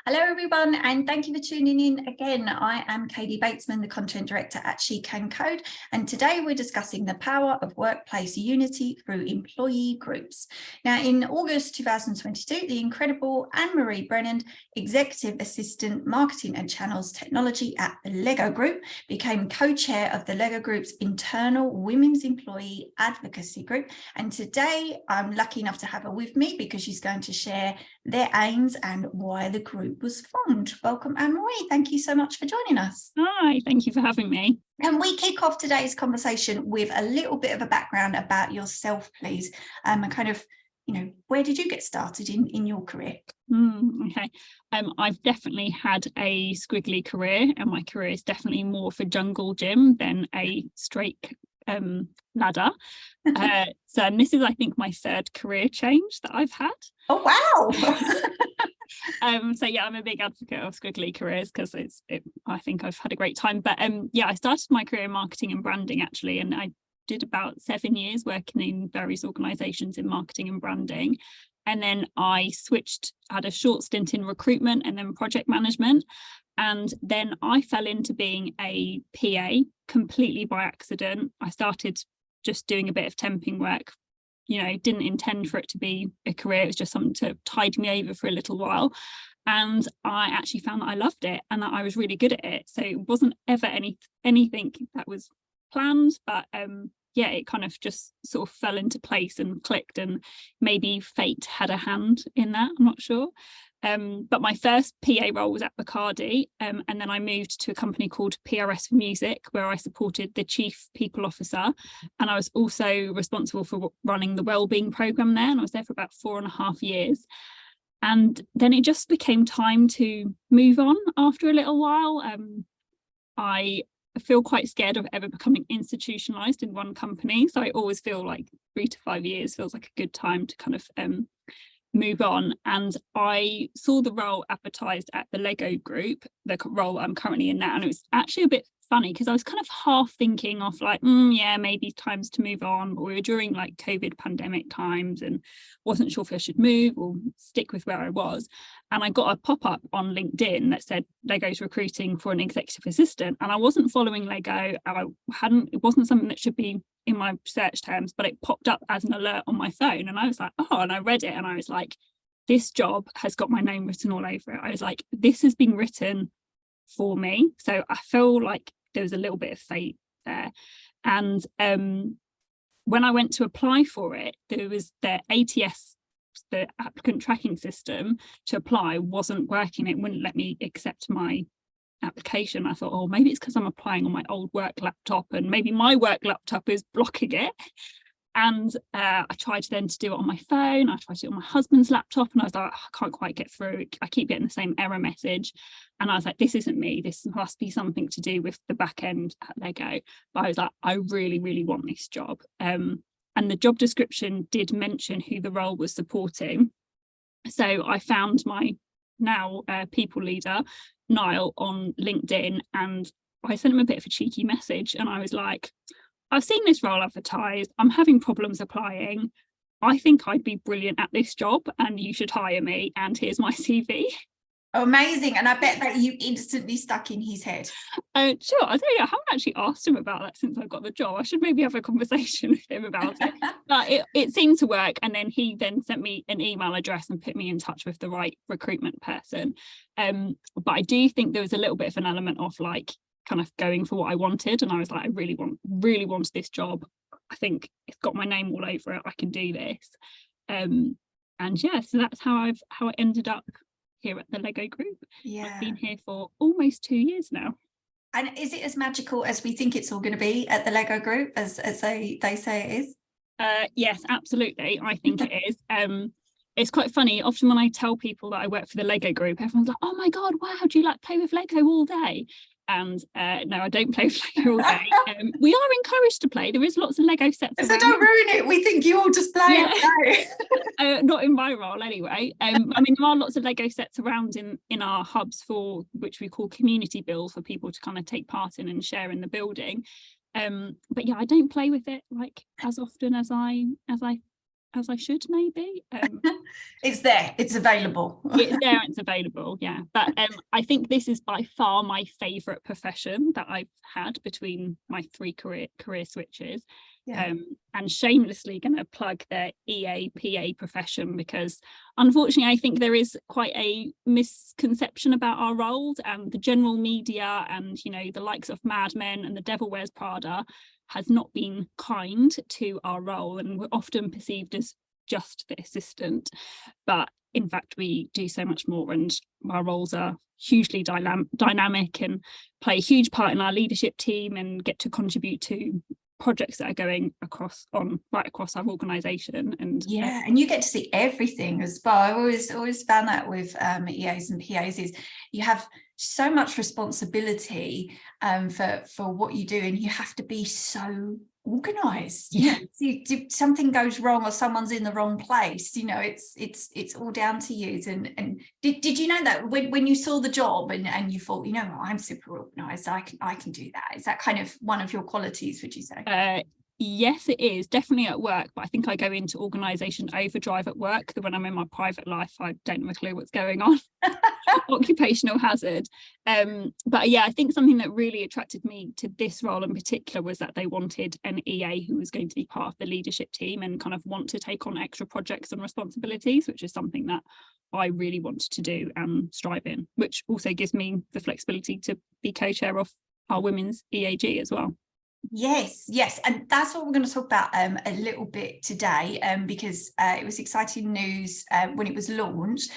Hello everyone, and thank you for tuning in again. I am Katie Batesman, the Content Director at SheCanCode, and today we're discussing the power of workplace unity through employee groups. Now, in August 2022, the incredible Ann-Marie Brennand, Executive Assistant Marketing and Channels Technology at the Lego Group, became co-chair of the Lego Group's internal Women's Employee Advocacy Group. And today I'm lucky enough to have her with me because she's going to share their aims and why the group was formed. Welcome, Ann-Marie. Thank you so much for joining us. Hi, thank you for having me. Can we kick off today's conversation with a little bit of a background about yourself, please? And kind of, where did you get started in your career? Okay. I've definitely had a squiggly career, and my career is definitely more for jungle gym than a straight ladder. And this is, I think, my third career change that I've had. Oh wow. So yeah, I'm a big advocate of squiggly careers because I think I've had a great time. But yeah, I started my career in marketing and branding actually, and I did about 7 years working in various organizations in marketing and branding. And then I had a short stint in recruitment and then project management. And then I fell into being a PA completely by accident. I started just doing a bit of temping work, didn't intend for it to be a career. It was just something to tide me over for a little while. And I actually found that I loved it and that I was really good at it. So it wasn't ever anything that was planned, but yeah, it kind of just sort of fell into place and clicked, and maybe fate had a hand in that, I'm not sure. But my first PA role was at Bacardi, and then I moved to a company called PRS for Music, where I supported the chief people officer, and I was also responsible for running the wellbeing program there, and I was there for about 4.5 years. And then it just became time to move on after a little while. I feel quite scared of ever becoming institutionalized in one company, so I always feel like 3 to 5 years feels like a good time to kind of move on. And I saw the role advertised at the Lego Group, the role I'm currently in now, and it was actually a bit funny because I was kind of half thinking of like, yeah, maybe time's to move on, but we were during like COVID pandemic times and wasn't sure if I should move or stick with where I was. And I got a pop-up on LinkedIn that said Lego's recruiting for an executive assistant, and I wasn't following Lego, and it wasn't something that should be in my search terms, but it popped up as an alert on my phone, and I was like, oh, and I read it and I was like, this job has got my name written all over it. I was like, this has been written for me. So I feel like there was a little bit of fate there. And when I went to apply for it, there was the ATS, the applicant tracking system to apply wasn't working. It wouldn't let me accept my application. I thought, oh, maybe it's because I'm applying on my old work laptop and maybe my work laptop is blocking it. And I tried then to do it on my phone. I tried to do it on my husband's laptop, and I was like, oh, I can't quite get through. I keep getting the same error message. And I was like, this isn't me. This must be something to do with the back end at Lego. But I was like, I really, really want this job. And the job description did mention who the role was supporting. So I found my now people leader, Niall, on LinkedIn, and I sent him a bit of a cheeky message, and I was like, I've seen this role advertised. I'm having problems applying. I think I'd be brilliant at this job and you should hire me. And here's my CV. Amazing. And I bet that you instantly stuck in his head. Sure. I'll tell you, I haven't actually asked him about that since I got the job. I should maybe have a conversation with him about it. But it seemed to work. And then he then sent me an email address and put me in touch with the right recruitment person. But I do think there was a little bit of an element of like, kind of going for what I wanted, and I was like, I really want this job. I think it's got my name all over it. I can do this. And yeah, so that's how I ended up here at the Lego Group. Yeah, I've been here for almost 2 years now. And is it as magical as we think it's all going to be at the Lego Group as they say it is? Yes, absolutely. I think it is. It's quite funny. Often when I tell people that I work for the Lego Group, everyone's like, oh my God, wow, do you like play with Lego all day? And no, I don't play with Lego all day. We are encouraged to play. There is lots of Lego sets. So don't ruin it. We think you all just play. Yeah. Not in my role anyway. I mean, there are lots of Lego sets around in our hubs for which we call community builds for people to kind of take part in and share in the building. But yeah, I don't play with it like as often as I as I should, maybe. It's there, it's available. It's there, it's available, yeah. But I think this is by far my favourite profession that I've had between my 3 career switches. Yeah. And shamelessly going to plug the EAPA profession, because unfortunately I think there is quite a misconception about our roles, and the general media and, you know, the likes of Mad Men and The Devil Wears Prada has not been kind to our role, and we're often perceived as just the assistant, but in fact we do so much more, and our roles are hugely dynamic and play a huge part in our leadership team and get to contribute to projects that are going right across our organisation. And yeah, and you get to see everything as well. I always found that with EAs and PAs is you have so much responsibility for what you do, and you have to be so organized. Yeah. If something goes wrong or someone's in the wrong place, you know, it's all down to you. And did you know that when you saw the job and you thought, you know, I'm super organized, I can do that? Is that kind of one of your qualities, would you say? Yes, it is definitely at work, but I think I go into organisation overdrive at work. That when I'm in my private life, I don't have a clue what's going on. Occupational hazard. But yeah, I think something that really attracted me to this role in particular was that they wanted an EA who was going to be part of the leadership team and kind of want to take on extra projects and responsibilities, which is something that I really wanted to do and strive in, which also gives me the flexibility to be co-chair of our women's EAG as well. Yes, and that's what we're going to talk about a little bit today, because it was exciting news when it was launched.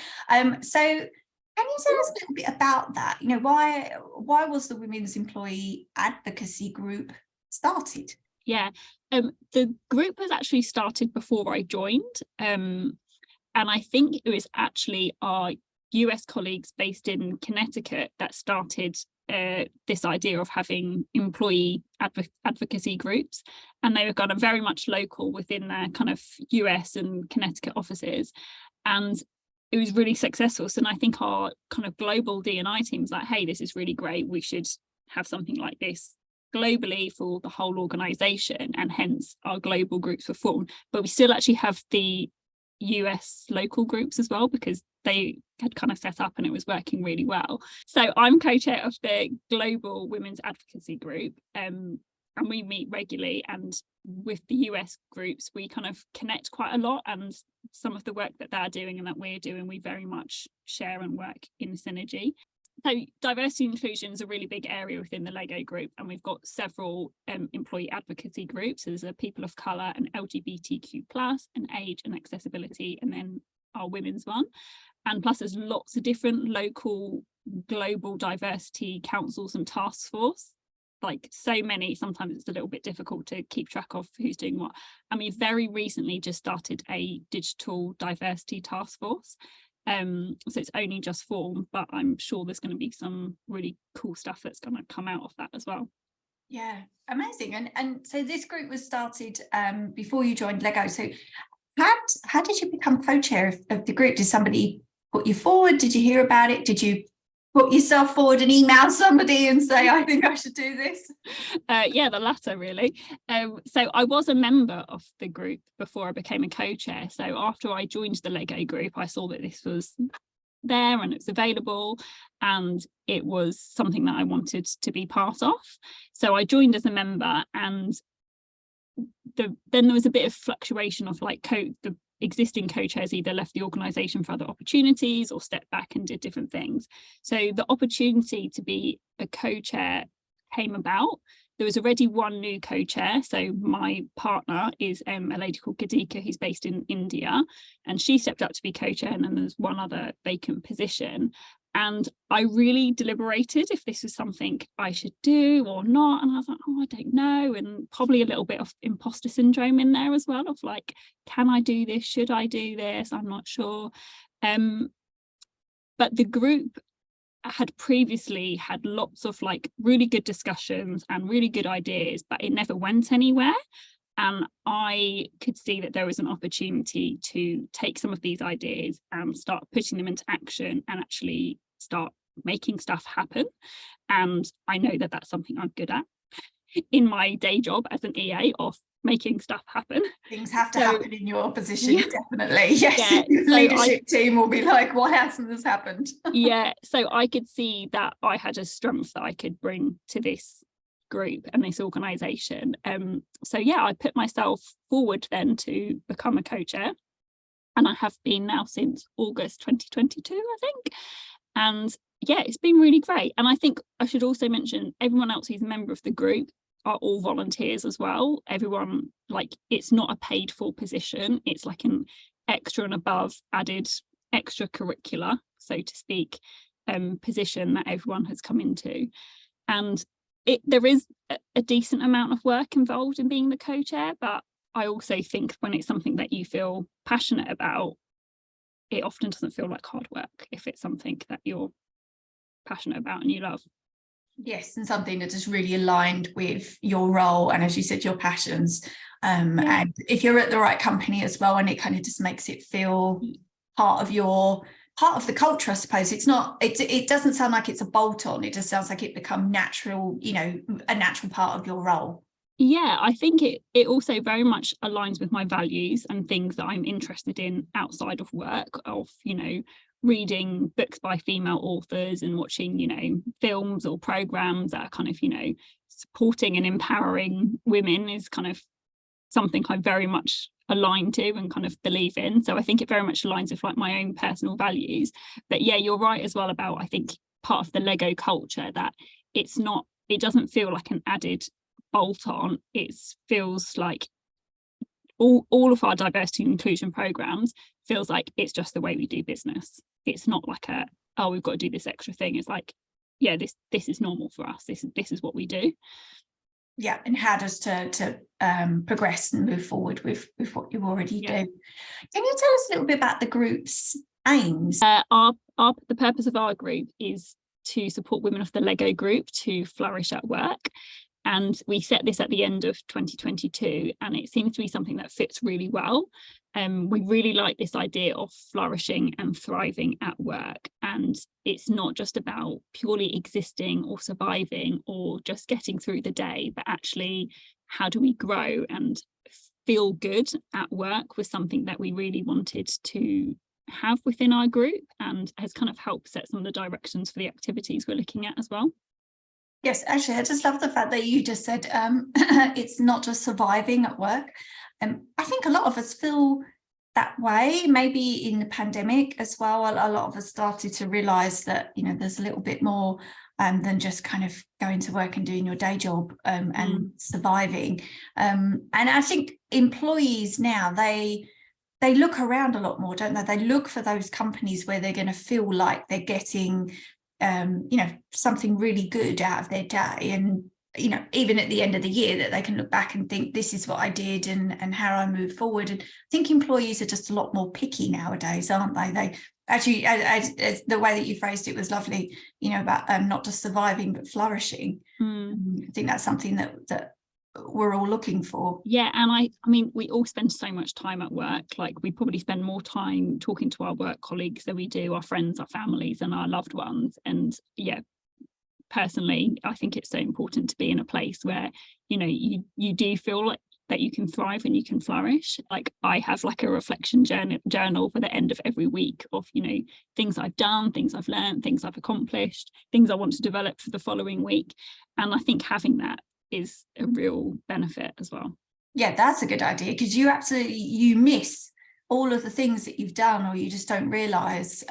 So can you tell us a little bit about that? You know, why was the Women's Employee Advocacy Group started? Yeah, the group was actually started before I joined, and I think it was actually our US colleagues based in Connecticut that started this idea of having employee advocacy groups, and they were kind of very much local within their kind of US and Connecticut offices, and it was really successful. So I think our kind of global D&I team was like, hey, this is really great, we should have something like this globally for the whole organization, and hence our global groups were formed. But we still actually have the US local groups as well, because they had kind of set up and it was working really well. So I'm co-chair of the Global Women's Advocacy Group, and we meet regularly, and with the US groups we kind of connect quite a lot, and some of the work that they're doing and that we're doing, we very much share and work in synergy. So diversity and inclusion is a really big area within the Lego group, and we've got several employee advocacy groups. So there's a people of colour and LGBTQ+, and age and accessibility, and then our women's one. And plus there's lots of different local global diversity councils and task force, like so many, sometimes it's a little bit difficult to keep track of who's doing what. And we very recently just started a digital diversity task force. So it's only just formed, but I'm sure there's going to be some really cool stuff that's going to come out of that as well. Yeah, amazing. And so this group was started before you joined Lego. So how did you become co-chair of the group? Did somebody put you forward? Did you hear about it? Did you put yourself forward and email somebody and say, I think I should do this? Yeah, the latter really. So I was a member of the group before I became a co-chair. So after I joined the Lego group, I saw that this was there and it's available, and it was something that I wanted to be part of. So I joined as a member, and then there was a bit of fluctuation of like the existing co-chairs either left the organisation for other opportunities or stepped back and did different things. So the opportunity to be a co-chair came about. There was already one new co-chair. So my partner is a lady called Gadika, who's based in India, and she stepped up to be co-chair, and then there's one other vacant position. And I really deliberated if this was something I should do or not. And I was like, oh, I don't know. And probably a little bit of imposter syndrome in there as well, of like, can I do this? Should I do this? I'm not sure. But the group had previously had lots of like really good discussions and really good ideas, but it never went anywhere. And I could see that there was an opportunity to take some of these ideas and start putting them into action and actually start making stuff happen. And I know that that's something I'm good at in my day job as an EA, of making stuff happen. Things have to So, happen in your position, yeah, definitely. Yes, yeah. the So leadership team will be like, why hasn't this happened? yeah, so I could see that I had a strength that I could bring to this group and this organisation. So yeah, I put myself forward then to become a co-chair, and I have been now since August 2022, I think. And yeah, it's been really great. And I think I should also mention everyone else who's a member of the group are all volunteers as well. Everyone, like, it's not a paid for position. It's like an extra and above added extracurricular, so to speak, position that everyone has come into. And there is a decent amount of work involved in being the co-chair, but I also think when it's something that you feel passionate about, it often doesn't feel like hard work if it's something that you're passionate about and you love. Yes, and something that is really aligned with your role and, as you said, your passions. And if you're at the right company as well, and it kind of just makes it feel part of the culture, I suppose. It doesn't sound like it's a bolt on. It just sounds like it become natural, a natural part of your role. Yeah, I think it also very much aligns with my values and things that I'm interested in outside of work, of, reading books by female authors and watching, films or programs that are kind of, supporting and empowering women is kind of something I very much align to and kind of believe in. So I think it very much aligns with like my own personal values. But yeah, you're right as well about, I think, part of the Lego culture, that it doesn't feel like an added bolt on. It feels like all of our diversity and inclusion programs feels like it's just the way we do business. It's not like we've got to do this extra thing. It's like, yeah, this is normal for us. This is what we do. Yeah, and how does to progress and move forward with what you already do. Can you tell us a little bit about the group's aims? The purpose of our group is to support women of the Lego group to flourish at work. And we set this at the end of 2022, and it seems to be something that fits really well. We really like this idea of flourishing and thriving at work. And it's not just about purely existing or surviving or just getting through the day, but actually, how do we grow and feel good at work was something that we really wanted to have within our group, and has kind of helped set some of the directions for the activities we're looking at as well. Yes, actually, I just love the fact that you just said it's not just surviving at work. I think a lot of us feel that way, maybe in the pandemic as well. A lot of us started to realise that, there's a little bit more than just kind of going to work and doing your day job and surviving. And I think employees now, they look around a lot more, don't they? They look for those companies where they're going to feel like they're getting something really good out of their day, and even at the end of the year, that they can look back and think, this is what I did and how I move forward. And I think employees are just a lot more picky nowadays, aren't they? They actually, as the way that you phrased it was lovely, about not just surviving but flourishing. I think that's something that we're all looking for. Yeah, and I mean, we all spend so much time at work. Like, we probably spend more time talking to our work colleagues than we do our friends, our families, and our loved ones. And yeah, personally, I think it's so important to be in a place where you do feel like that you can thrive and you can flourish. Like, I have like a reflection journal for the end of every week of things I've done, things I've learned, things I've accomplished, things I want to develop for the following week. And I think having that is a real benefit as well. Yeah, that's a good idea, because you miss all of the things that you've done, or you just don't realise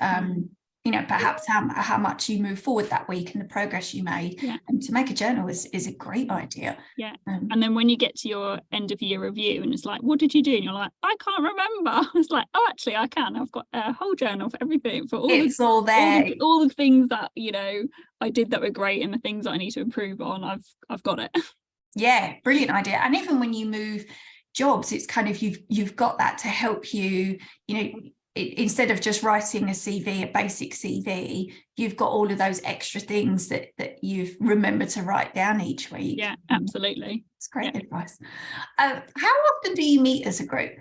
perhaps how much you move forward that week and the progress you made. And to make a journal is a great idea. And then when you get to your end of year review and it's like, what did you do? And you're like, I can't remember. It's like, oh, actually I can. I've got a whole journal for everything, for all there, all the things that I did that were great, and the things that I need to improve on. I've got it. Yeah, brilliant idea. And even when you move jobs, it's kind of you've got that to help you, instead of just writing a basic CV, you've got all of those extra things that you've remembered to write down each week. Yeah, absolutely. It's great advice. How often do you meet as a group?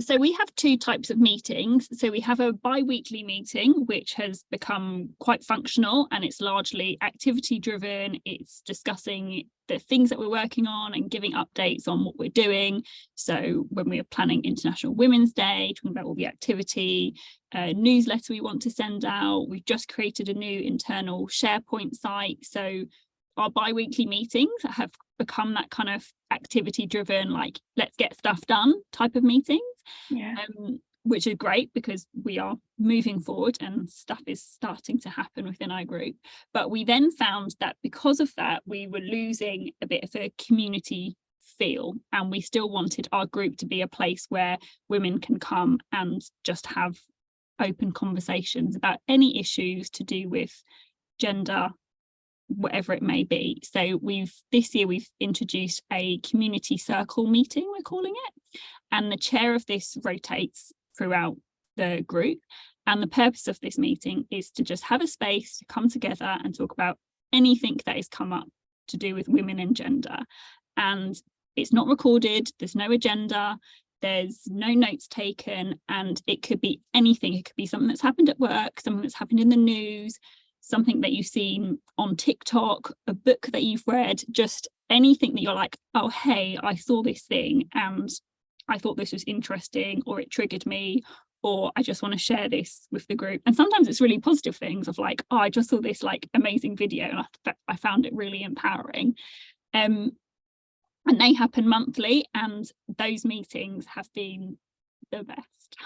So we have two types of meetings. So we have a bi-weekly meeting, which has become quite functional, and it's largely activity driven. It's discussing the things that we're working on and giving updates on what we're doing. So when we are planning International Women's Day, talking about all the activity, newsletter we want to send out. We've just created a new internal SharePoint site. So our bi-weekly meetings have become that kind of activity driven, like let's get stuff done type of meetings. Yeah. Which is great because we are moving forward and stuff is starting to happen within our group. But we then found that because of that, we were losing a bit of a community feel, and we still wanted our group to be a place where women can come and just have open conversations about any issues to do with gender, whatever it may be. So this year we've introduced a community circle meeting, we're calling it, and the chair of this rotates throughout the group, and the purpose of this meeting is to just have a space to come together and talk about anything that has come up to do with women and gender. And it's not recorded, there's no agenda, there's no notes taken, and it could be anything. It could be something that's happened at work, something that's happened in the news, something that you've seen on TikTok, a book that you've read, just anything that you're like, oh, hey, I saw this thing and I thought this was interesting, or it triggered me, or I just want to share this with the group. And sometimes it's really positive things of like, oh, I just saw this like amazing video and I found it really empowering. And they happen monthly, and those meetings have been the best.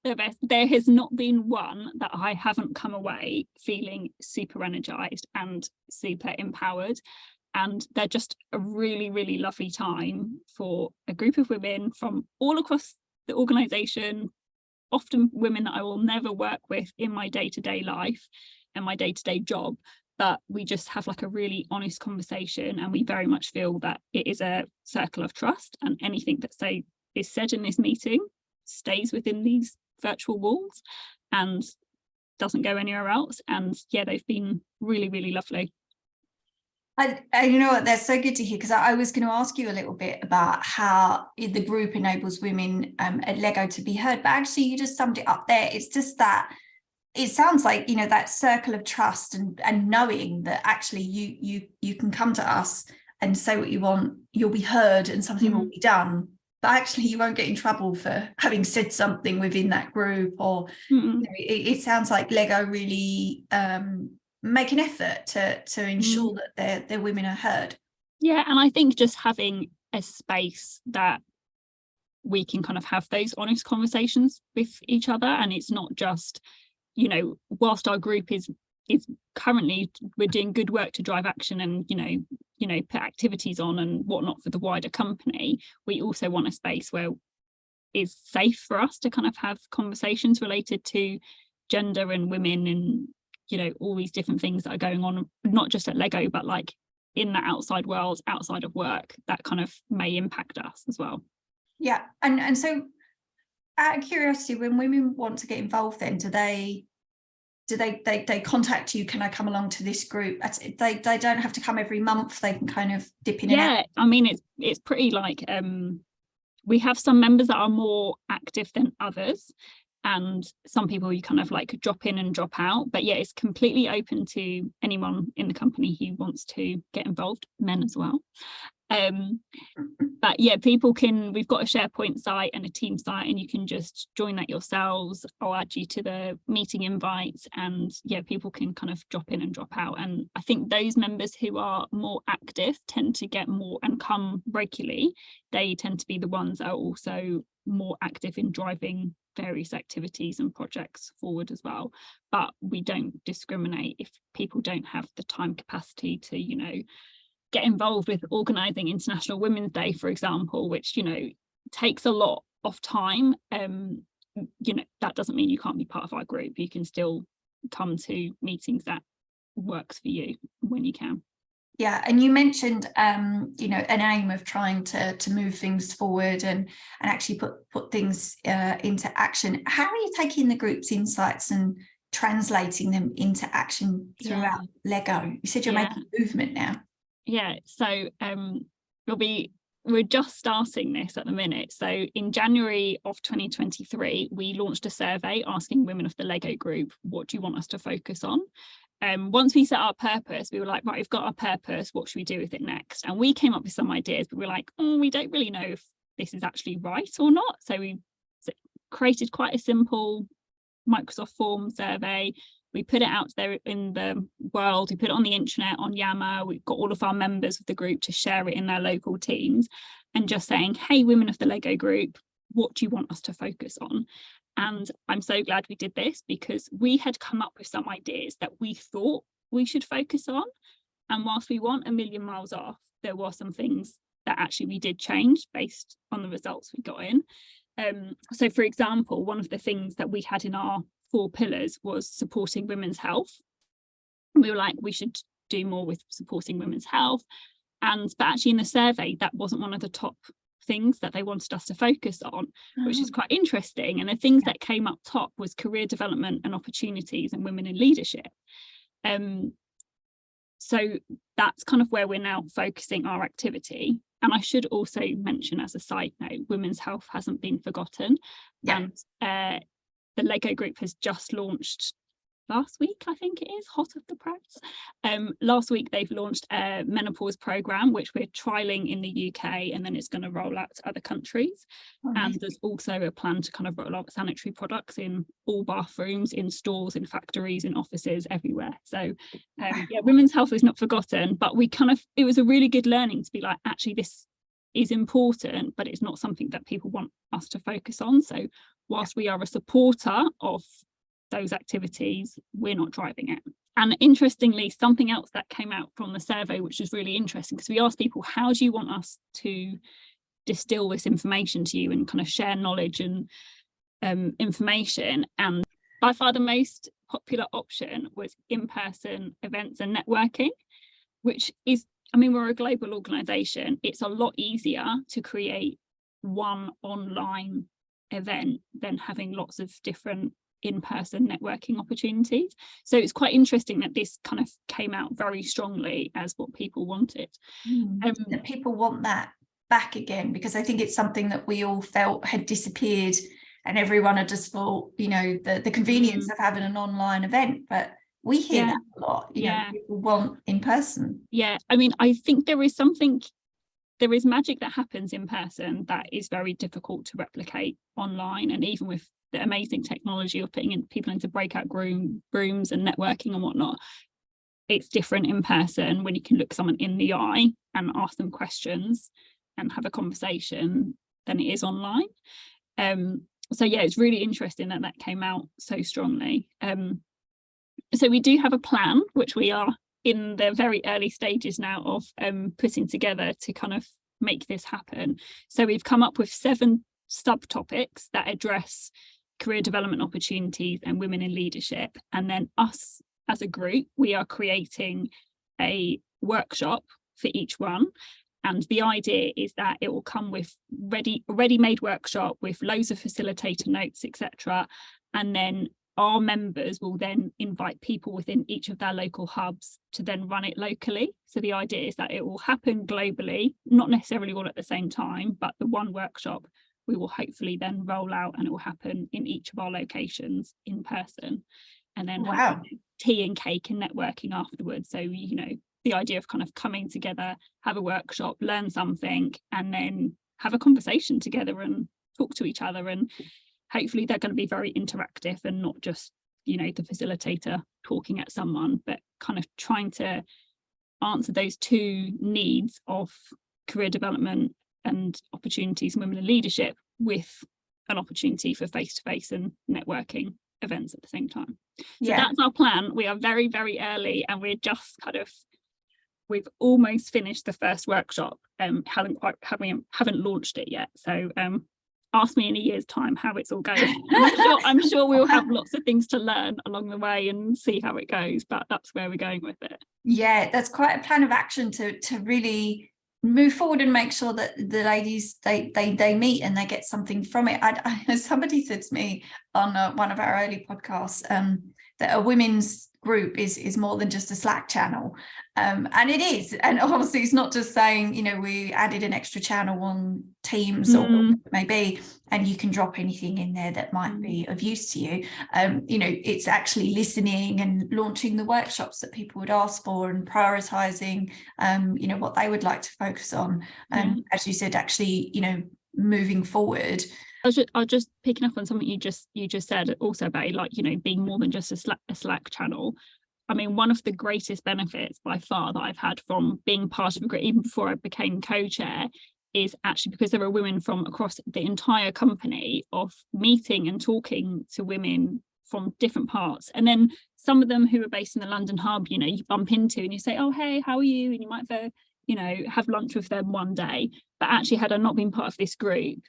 The best. There has not been one that I haven't come away feeling super energized and super empowered. And they're just a really, really lovely time for a group of women from all across the organisation, often women that I will never work with in my day-to-day life and my day-to-day job. But we just have like a really honest conversation, and we very much feel that it is a circle of trust, and anything that is said in this meeting stays within these virtual walls and doesn't go anywhere else. And yeah, they've been really, really lovely. You know what, that's so good to hear, because I was going to ask you a little bit about how the group enables women at Lego to be heard, but actually you just summed it up there. It's just that it sounds like, you know, that circle of trust and knowing that actually you can come to us and say what you want, you'll be heard and something will be done, but actually you won't get in trouble for having said something within that group, or you know, it sounds like Lego really make an effort to ensure that their women are heard. Yeah, and I think just having a space that we can kind of have those honest conversations with each other, and it's not just, you know, whilst our group is currently, we're doing good work to drive action and you know put activities on and whatnot for the wider company, we also want a space where it's safe for us to kind of have conversations related to gender and women and, you know, all these different things that are going on, not just at Lego, but like in the outside world, outside of work, that kind of may impact us as well. Yeah. And so out of curiosity, when women want to get involved, then do they contact you? Can I come along to this group? They don't have to come every month, they can kind of dip in and out. Yeah, I mean, it's pretty like we have some members that are more active than others, and some people you kind of like drop in and drop out, but yeah, it's completely open to anyone in the company who wants to get involved, men as well. But yeah, people can, we've got a SharePoint site and a team site, and you can just join that yourselves. I'll add you to the meeting invites, and yeah, people can kind of drop in and drop out. And I think those members who are more active tend to get more and come regularly. They tend to be the ones that are also more active in driving various activities and projects forward as well. But we don't discriminate if people don't have the time capacity to, you know, get involved with organising International Women's Day, for example, which, you know, takes a lot of time. You know, that doesn't mean you can't be part of our group. You can still come to meetings that works for you when you can. Yeah, and you mentioned you know, an aim of trying to move things forward and actually put things into action. How are you taking the group's insights and translating them into action throughout Lego? You said you're making movement now. Yeah, so there'll be we're just starting this at the minute. So in January of 2023, we launched a survey asking women of the Lego group, what do you want us to focus on? Once we set our purpose, we were like, right, we've got our purpose, what should we do with it next? And we came up with some ideas, but we were like, oh, we don't really know if this is actually right or not. So we created quite a simple Microsoft form survey. We put it out there in the world, we put it on the internet, on Yammer, we've got all of our members of the group to share it in their local teams, and just saying, hey, women of the Lego group, what do you want us to focus on? And I'm so glad we did this, because we had come up with some ideas that we thought we should focus on. And whilst we weren't a million miles off, there were some things that actually we did change based on the results we got in. So for example, one of the things that we had in our 4 pillars was supporting women's health. We were like, we should do more with supporting women's health. But actually in the survey, that wasn't one of the top things that they wanted us to focus on, which is quite interesting. And the things that came up top was career development and opportunities and women in leadership. So that's kind of where we're now focusing our activity. And I should also mention, as a side note, women's health hasn't been forgotten. And the Lego group has just launched last week, I think it is, hot off the press. Last week they've launched a menopause programme, which we're trialling in the UK, and then it's going to roll out to other countries. And there's also a plan to kind of roll out sanitary products in all bathrooms, in stores, in factories, in offices, everywhere. So women's health is not forgotten, but it was a really good learning to be like, actually this is important, but it's not something that people want us to focus on. So whilst we are a supporter of those activities, we're not driving it. And interestingly, something else that came out from the survey, which was really interesting, because we asked people, how do you want us to distill this information to you and kind of share knowledge and information? And by far the most popular option was in-person events and networking, which is, I mean, we're a global organisation. It's a lot easier to create one online event than having lots of different in-person networking opportunities. So it's quite interesting that this kind of came out very strongly as what people wanted. That people want that back again, because I think it's something that we all felt had disappeared, and everyone had just thought, you know, the convenience of having an online event. But we hear that a lot, you know, people want in person. Yeah, I mean, I think there is magic that happens in person that is very difficult to replicate online. And even with the amazing technology of putting people into breakout rooms and networking and whatnot, it's different in person when you can look someone in the eye and ask them questions and have a conversation than it is online. So yeah, it's really interesting that came out so strongly. So we do have a plan, which we are in the very early stages now of putting together to kind of make this happen. So we've come up with 7 subtopics that address career development opportunities and women in leadership. And then us as a group, we are creating a workshop for each one. And the idea is that it will come with ready-made workshop with loads of facilitator notes, etc. And then our members will then invite people within each of their local hubs to then run it locally. So the idea is that it will happen globally, not necessarily all at the same time, but the one workshop we will hopefully then roll out, and it will happen in each of our locations in person. And then have tea and cake and networking afterwards. So, you know, the idea of kind of coming together, have a workshop, learn something, and then have a conversation together and talk to each other. And hopefully they're going to be very interactive and not just, you know, the facilitator talking at someone, but kind of trying to answer those 2 needs of career development and opportunities in women in leadership with an opportunity for face-to-face and networking events at the same time. So that's our plan. We are very, very early, and we're just we've almost finished the first workshop, haven't launched it yet. So ask me in a year's time how it's all going. I'm sure we'll have lots of things to learn along the way and see how it goes, but that's where we're going with it. Yeah, that's quite a plan of action to really move forward and make sure that the ladies they meet and they get something from it. Somebody said to me on one of our early podcasts that a women's group is more than just a Slack channel, and it is. And honestly, it's not just saying, you know, we added an extra channel on Teams or whatever it may be, and you can drop anything in there that might be of use to you. You know, it's actually listening and launching the workshops that people would ask for, and prioritizing you know, what they would like to focus on, as you said, actually, you know, moving forward. I was just picking up on something you just said also about, like, you know, being more than just a Slack channel. I mean, one of the greatest benefits by far that I've had from being part of a group, even before I became co-chair, is actually because there are women from across the entire company, of meeting and talking to women from different parts. And then some of them who are based in the London hub, you know, you bump into and you say, oh, hey, how are you? And you might have, you know, have lunch with them one day. But actually, had I not been part of this group,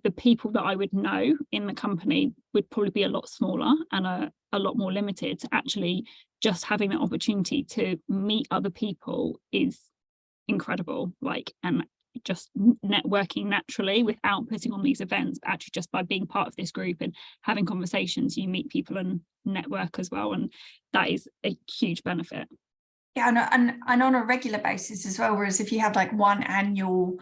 the people that I would know in the company would probably be a lot smaller and a lot more limited. So actually, just having the opportunity to meet other people is incredible. Like, and just networking naturally without putting on these events, but actually just by being part of this group and having conversations, you meet people and network as well. And that is a huge benefit. Yeah, and on a regular basis as well. Whereas if you have like one annual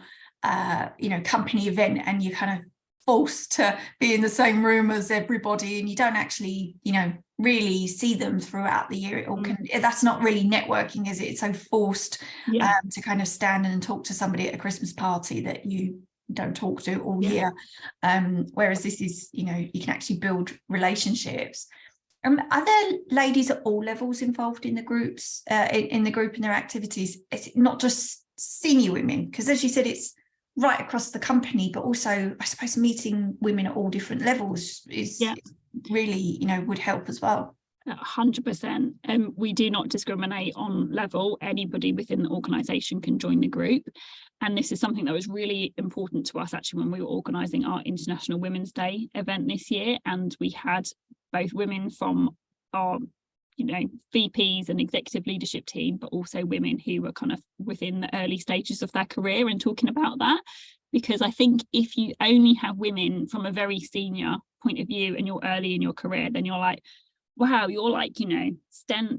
you know, company event, and you're kind of forced to be in the same room as everybody, and you don't actually, you know, really see them throughout the year, it all can, that's not really networking, is it? It's so forced to kind of stand and talk to somebody at a Christmas party that you don't talk to all year, whereas this is, you know, you can actually build relationships. Are there ladies at all levels involved in the groups, in the group and their activities? It's not just senior women, because as you said, it's right across the company, but also I suppose meeting women at all different levels is really, you know, would help as well. 100%. We do not discriminate on level. Anybody within the organisation can join the group, and this is something that was really important to us actually when we were organising our International Women's Day event this year. And we had both women from our, you know, VPs and executive leadership team, but also women who were kind of within the early stages of their career and talking about that. Because I think if you only have women from a very senior point of view and you're early in your career, then you're like, wow, you're like, you know,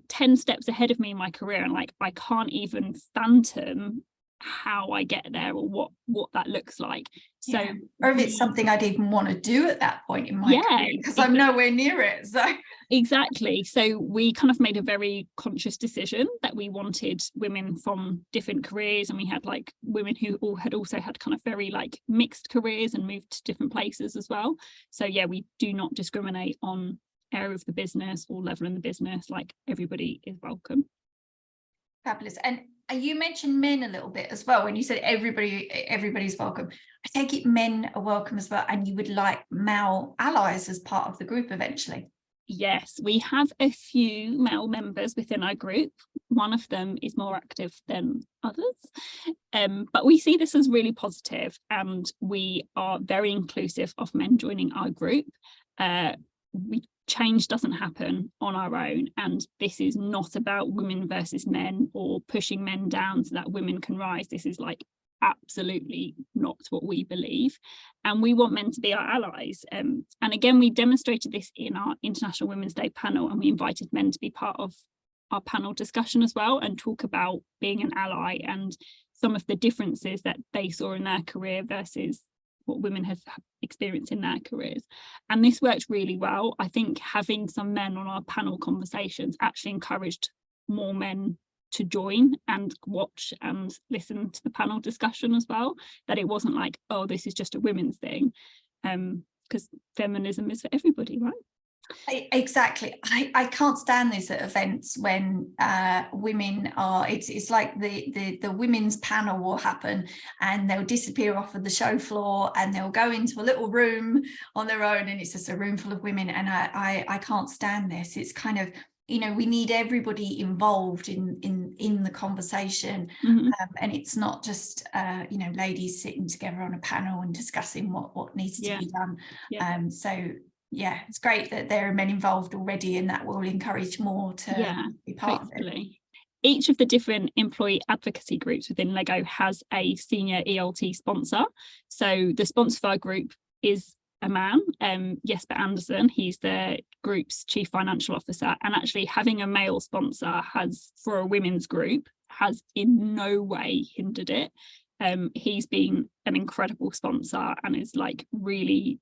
10 steps ahead of me in my career, and like I can't even fathom how I get there or what that looks like. So or if it's something I'd even want to do at that point in my career, because I'm nowhere near it. So exactly. So we kind of made a very conscious decision that we wanted women from different careers, and we had like women who all had also had kind of very like mixed careers and moved to different places as well. So yeah, we do not discriminate on area of the business or level in the business. Like, everybody is welcome. Fabulous. And you mentioned men a little bit as well when you said everybody's welcome. I take it men are welcome as well, and you would like male allies as part of the group eventually. Yes, we have a few male members within our group. One of them is more active than others, but we see this as really positive, and we are very inclusive of men joining our group. Change doesn't happen on our own, and this is not about women versus men or pushing men down so that women can rise. This is like absolutely not what we believe, and we want men to be our allies. And again, we demonstrated this in our International Women's Day panel, and we invited men to be part of our panel discussion as well and talk about being an ally and some of the differences that they saw in their career versus what women have experienced in their careers. And this worked really well. I think having some men on our panel conversations actually encouraged more men to join and watch and listen to the panel discussion as well, that it wasn't like, oh, this is just a women's thing, because feminism is for everybody, right? Exactly. I can't stand this at events when women are, it's like the women's panel will happen and they'll disappear off of the show floor and they'll go into a little room on their own, and it's just a room full of women, and I can't stand this. It's kind of, you know, we need everybody involved in the conversation, and it's not just you know, ladies sitting together on a panel and discussing what needs to be done. So yeah, it's great that there are men involved already, and that will encourage more to be part of it. Each of the different employee advocacy groups within Lego has a senior ELT sponsor. So the sponsor for our group is a man, Jesper Anderson. He's the group's chief financial officer, and actually having a male sponsor has, for a women's group, has in no way hindered it. He's been an incredible sponsor and is like really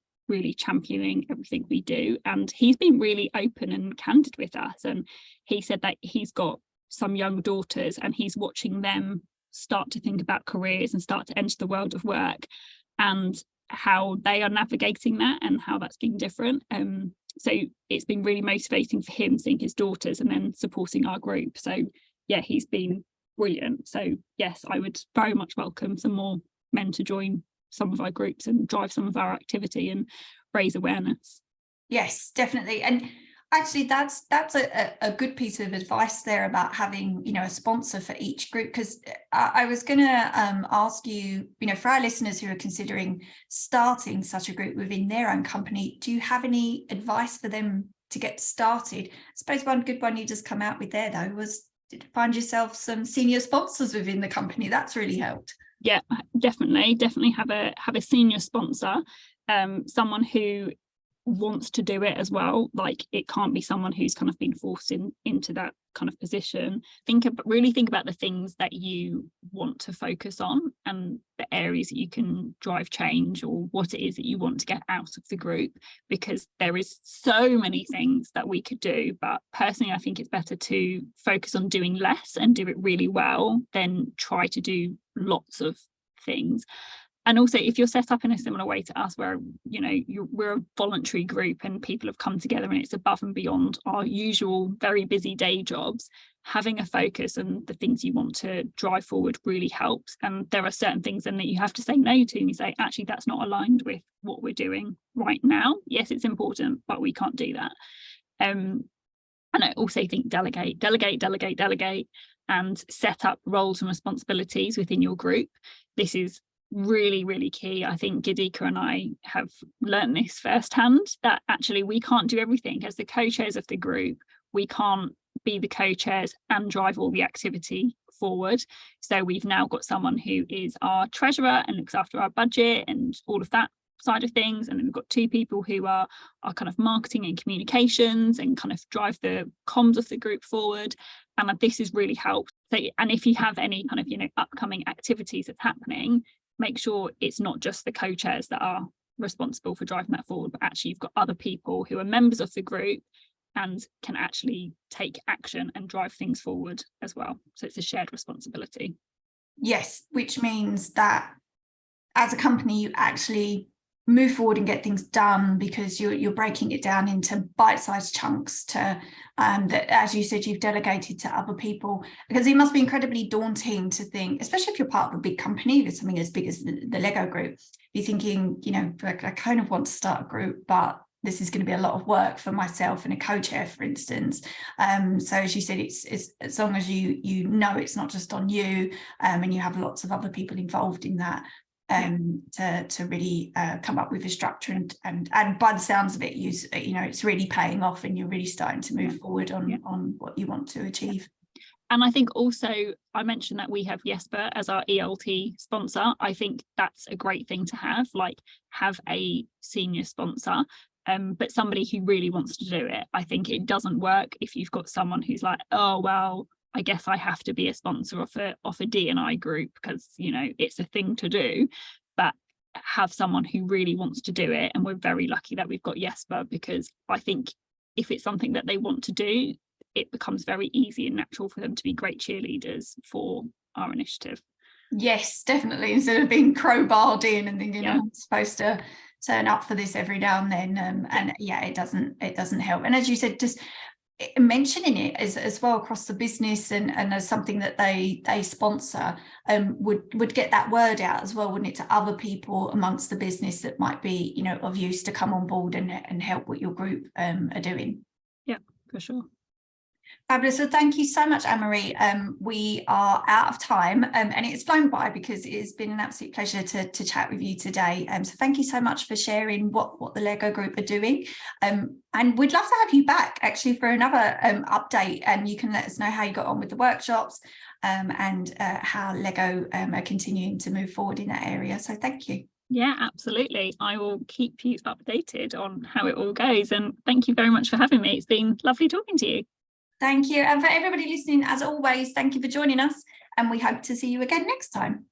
championing everything we do, and he's been really open and candid with us. And he said that he's got some young daughters and he's watching them start to think about careers and start to enter the world of work, and how they are navigating that and how that's been different. So it's been really motivating for him seeing his daughters and then supporting our group. So yeah, he's been brilliant. So yes, I would very much welcome some more men to join some of our groups and drive some of our activity and raise awareness. Yes, definitely. And actually that's a good piece of advice there about having, you know, a sponsor for each group, because I was going to ask you, you know, for our listeners who are considering starting such a group within their own company, do you have any advice for them to get started? I suppose one good one you just come out with there though was, did you find yourself some senior sponsors within the company? That's really helped. Yeah, definitely have a senior sponsor, someone who wants to do it as well. Like, it can't be someone who's kind of been forced into that kind of position. Really think about the things that you want to focus on and the areas that you can drive change, or what it is that you want to get out of the group, because there is so many things that we could do. But personally, I think it's better to focus on doing less and do it really well than try to do lots of things. And also, if you're set up in a similar way to us, where, you know, we're a voluntary group and people have come together and it's above and beyond our usual very busy day jobs, having a focus on the things you want to drive forward really helps. And there are certain things then that you have to say no to, and you say, actually, that's not aligned with what we're doing right now. Yes, it's important, but we can't do that. And I also think delegate, and set up roles and responsibilities within your group. This is really key. I think Gideika and I have learned this firsthand, that actually we can't do everything as the co-chairs of the group. We can't be the co-chairs and drive all the activity forward. So we've now got someone who is our treasurer and looks after our budget and all of that side of things, and then we've got two people who are kind of marketing and communications and kind of drive the comms of the group forward. And this has really helped. So, and if you have any kind of, you know, upcoming activities that's happening, make sure it's not just the co-chairs that are responsible for driving that forward, but actually you've got other people who are members of the group and can actually take action and drive things forward as well. So it's a shared responsibility. Yes, which means that as a company, you actually move forward and get things done, because you're breaking it down into bite-sized chunks to that, as you said, you've delegated to other people, because it must be incredibly daunting to think, especially if you're part of a big company with something as big as the Lego group, you're thinking, you know, I kind of want to start a group, but this is going to be a lot of work for myself and a co-chair, for instance. So as you said, it's as long as you know it's not just on you, and you have lots of other people involved in that, to really come up with a structure, and by the sounds of it, you know, it's really paying off and you're really starting to move forward on what you want to achieve. And I think also, I mentioned that we have Jesper as our ELT sponsor. I think that's a great thing to have a senior sponsor, but somebody who really wants to do it. I think it doesn't work if you've got someone who's like, oh, well, I guess I have to be a sponsor of a DE&I group because, you know, it's a thing to do. But have someone who really wants to do it. And we're very lucky that we've got Jesper, because I think if it's something that they want to do, it becomes very easy and natural for them to be great cheerleaders for our initiative. Yes, definitely. Instead of being crowbarred in and thinking, I'm supposed to turn up for this every now and then. And yeah, it doesn't help. And as you said, just mentioning it as well across the business and as something that they sponsor would get that word out as well, wouldn't it, to other people amongst the business that might be, you know, of use to come on board and help what your group are doing. Yeah, for sure. Fabulous. So thank you so much, Ann-Marie. We are out of time, and it's flown by because it's been an absolute pleasure to chat with you today. So thank you so much for sharing what the Lego Group are doing. And we'd love to have you back actually for another update, and you can let us know how you got on with the workshops and how Lego are continuing to move forward in that area. So thank you. Yeah, absolutely. I will keep you updated on how it all goes. And thank you very much for having me. It's been lovely talking to you. Thank you. And for everybody listening, as always, thank you for joining us. And we hope to see you again next time.